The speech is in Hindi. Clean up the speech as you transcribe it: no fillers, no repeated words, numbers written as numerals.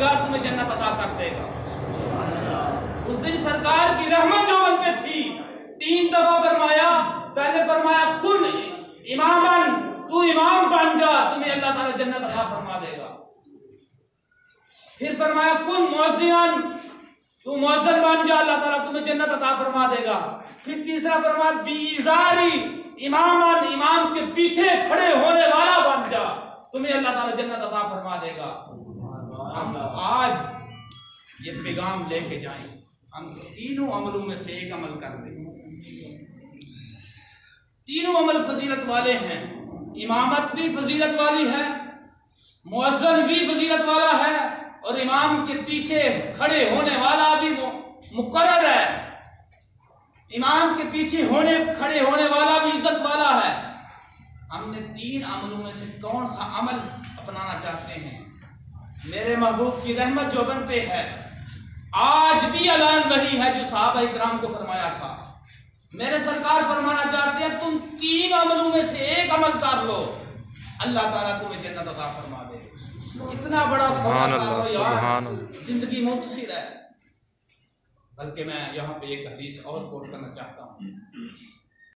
परवरदिगार तुम्हें जन्नत अता कर देगा। उस दिन सरकार की रहमत जो बन पे थी, 3 दफा फरमाया। पहले फरमाया कुन इमामन, तू इमाम बन जा, तुम्हें अल्लाह ताला जन्नत अता फरमा देगा। फिर फरमाया कुन मुअज्जिन, तू मुअज्जिन बन जा, अल्लाह ताला तुम्हें जन्नत अता फरमा देगा। फिर तीसरा फरमाया बीजारी इमामन, इमाम के पीछे खड़े होने वाला बन जा, तुम्हें अल्लाह ताला जन्नत अता फरमा देगा। हम आज ये पैगाम लेके जाएं, हम तीनों अमलों में से एक अमल कर लें। तीनों अमल फजीलत वाले हैं। इमामत भी फजीलत वाली है, मुअज्जिन भी फजीलत वाला है, और इमाम के पीछे खड़े होने वाला भी मुकर्रर है। इमाम के पीछे खड़े होने वाला भी इज्जत वाला है। हमने 3 अमलों में से कौन सा अमल अपनाना चाहते हैं? मेरे महबूब की रहमत जो बन पे है, आज भी ऐलान वही है जो सहाबा इकराम को फरमाया था। मेरे सरकार फरमाना चाहते हैं तुम 3 अमलों में से एक अमल कर लो, अल्लाह ताला तुम्हें जन्नत अता फरमा दे। इतना बड़ा सुभान अल्लाह, सुभान अल्लाह। जिंदगी मुख्तसर है। बल्कि मैं यहाँ पे एक हदीस और कोट करना चाहता हूँ।